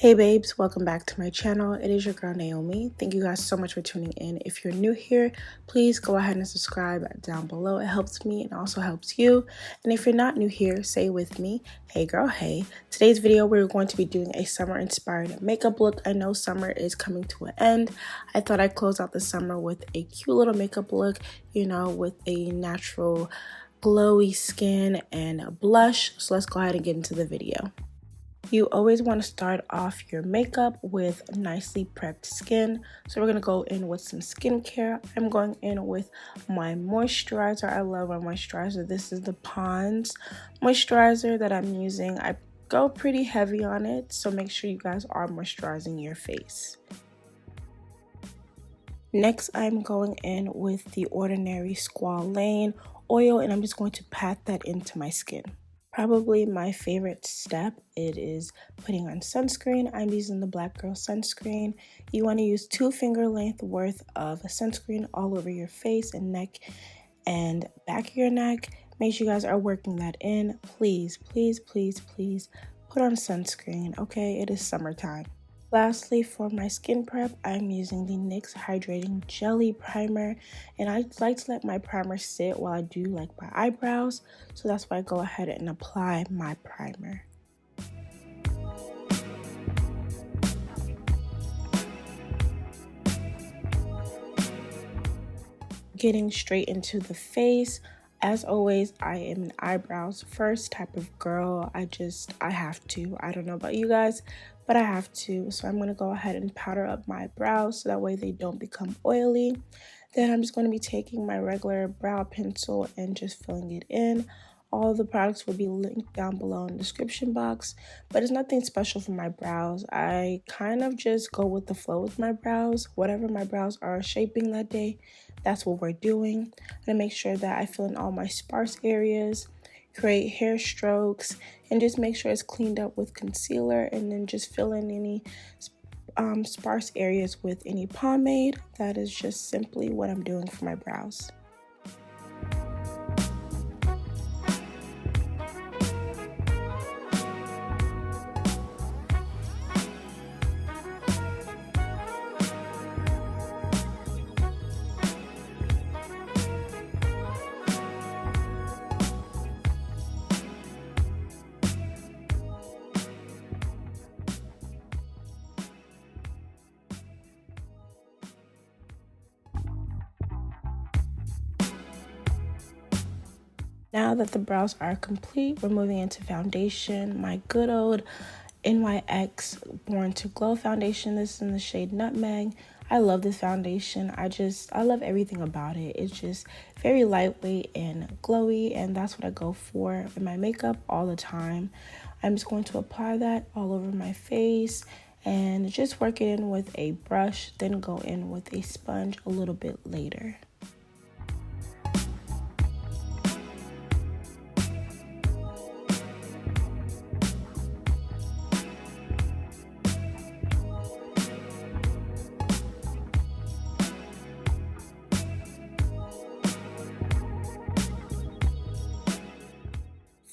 Hey babes, welcome back to my channel. It is your girl Naomi. Thank you guys so much for tuning in. If you're new here, please go ahead and subscribe down below. It helps me and also helps you. And if you're not new here, say with me, hey girl, hey. Today's video, we're going to be doing a summer inspired makeup look. I know summer is coming to an end. I thought I'd close out the summer with a cute little makeup look, you know, with a natural glowy skin and a blush. So let's go ahead and get into the video. You always want to start off your makeup with nicely prepped skin. So we're going to go in with some skincare. I'm going in with my moisturizer. I love my moisturizer. This is the Pond's moisturizer that I'm using. I go pretty heavy on it, so make sure you guys are moisturizing your face. Next, I'm going in with the Ordinary Squalane Oil, and I'm just going to pat that into my skin. Probably my favorite step, it is putting on sunscreen. I'm using the Black Girl sunscreen. You want to use 2 finger length worth of sunscreen all over your face and neck and back of your neck. Make sure you guys are working that in. Please, please, please, please put on sunscreen, okay? It is summertime. Lastly, for my skin prep, I'm using the NYX Hydrating Jelly Primer, and I like to let my primer sit while I do like my eyebrows, so that's why I go ahead and apply my primer. Getting straight into the face. As always, I am an eyebrows first type of girl. I have to. I don't know about you guys, but I have to. So I'm going to go ahead and powder up my brows so that way they don't become oily. Then I'm just going to be taking my regular brow pencil and just filling it in. All the products will be linked down below in the description box, but it's nothing special for my brows. I kind of just go with the flow with my brows. Whatever my brows are shaping that day, that's what we're doing. I'm gonna make sure that I fill in all my sparse areas, create hair strokes, and just make sure it's cleaned up with concealer, and then just fill in any sparse areas with any pomade. That is just simply what I'm doing for my brows. Now that the brows are complete, we're moving into foundation. My good old NYX Born to Glow foundation. This is in the shade Nutmeg. I love this foundation. I love everything about it. It's just very lightweight and glowy, and that's what I go for in my makeup all the time. I'm just going to apply that all over my face and just work it in with a brush, then go in with a sponge a little bit later.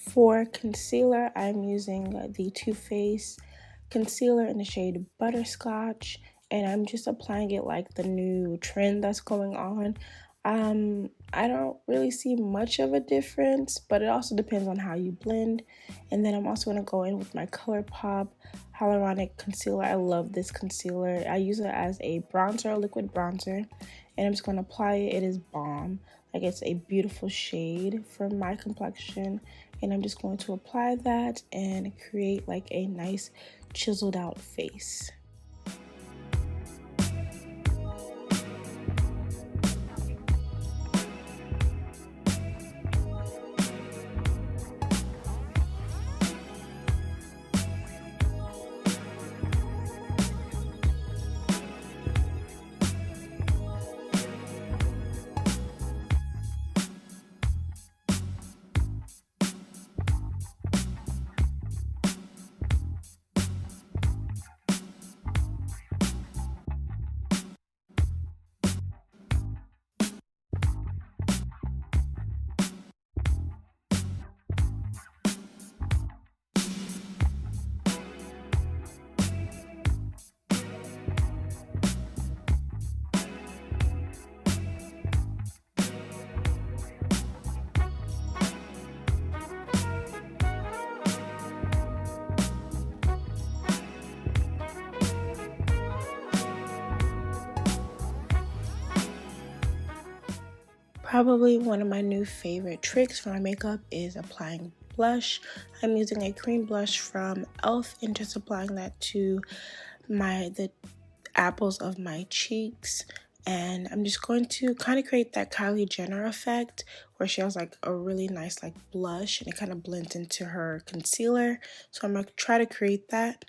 For concealer, I'm using the Too Faced concealer in the shade Butterscotch, and I'm just applying it like the new trend that's going on. I don't really see much of a difference, but it also depends on how you blend. And then I'm also going to go in with my Colourpop hyaluronic concealer. I love this concealer. I use it as a bronzer, liquid bronzer, and I'm just going to apply it. It is bomb. Like, it's a beautiful shade for my complexion, and I'm just going to apply that and create like a nice chiseled out face. Probably one of my new favorite tricks for my makeup is applying blush. I'm using a cream blush from e.l.f. and just applying that to the apples of my cheeks. And I'm just going to kind of create that Kylie Jenner effect where she has like a really nice like blush and it kind of blends into her concealer. So I'm going to try to create that.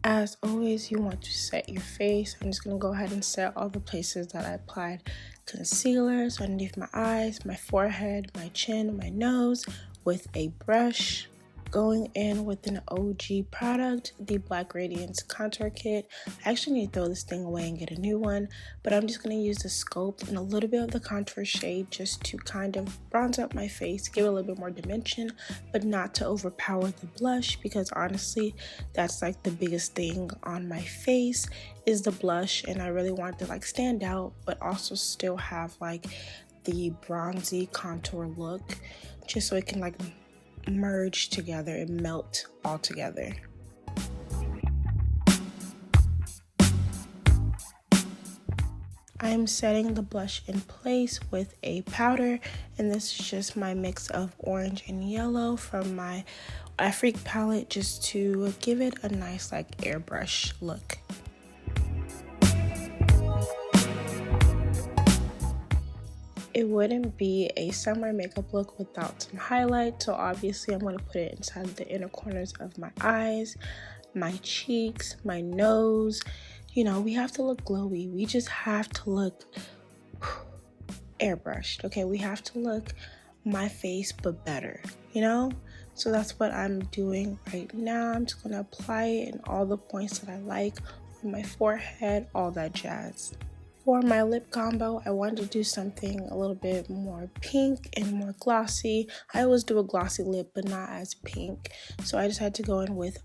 As always, you want to set your face. I'm just going to go ahead and set all the places that I applied concealer. So underneath my eyes, my forehead, my chin, my nose with a brush. Going in with an OG product, the Black Radiance Contour Kit. I actually need to throw this thing away and get a new one, but I'm just going to use the Sculpt and a little bit of the contour shade just to kind of bronze up my face, give it a little bit more dimension, but not to overpower the blush, because honestly, that's like the biggest thing on my face is the blush, and I really want to like stand out, but also still have like the bronzy contour look, just so it can like merge together and melt all together. I'm setting the blush in place with a powder, and this is just my mix of orange and yellow from my Afrique palette, just to give it a nice like airbrush look. It wouldn't be a summer makeup look without some highlight, so obviously I'm going to put it inside the inner corners of my eyes, my cheeks, my nose. You know, we have to look glowy. We just have to look airbrushed, okay? We have to look my face, but better, you know? So that's what I'm doing right now. I'm just going to apply it in all the points that I like, on my forehead, all that jazz. For my lip combo, I wanted to do something a little bit more pink and more glossy. I always do a glossy lip, but not as pink. So I decided to go in with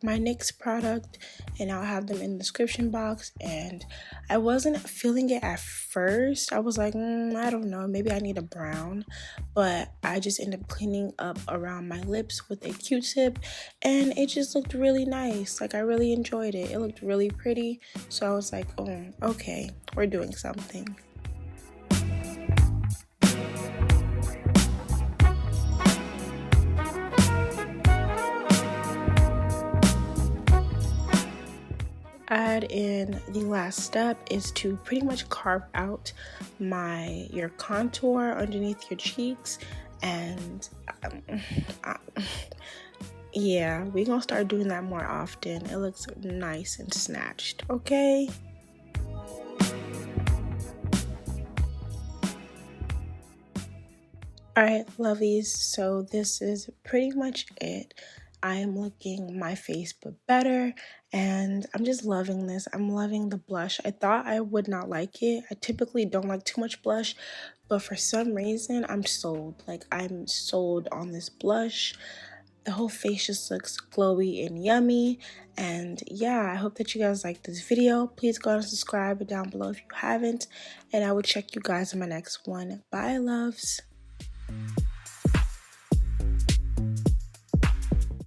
my NYX product, and I'll have them in the description box. And I wasn't feeling it at first. I was like, I don't know, maybe I need a brown. But I just ended up cleaning up around my lips with a Q-tip, and it just looked really nice. Like, I really enjoyed it. It looked really pretty. So I was like, oh, okay, we're doing something. Add in the last step is to pretty much carve out your contour underneath your cheeks, and yeah, we're gonna start doing that more often. It looks nice and snatched, okay? Alright, lovies, so this is pretty much it. I am looking my face but better, and I'm just loving this. I'm loving the blush. I thought I would not like it. I typically don't like too much blush, but for some reason I'm sold. Like, I'm sold on this blush. The whole face just looks glowy and yummy. And yeah, I hope that you guys like this video. Please go and subscribe down below if you haven't, and I will check you guys in my next one. Bye, loves.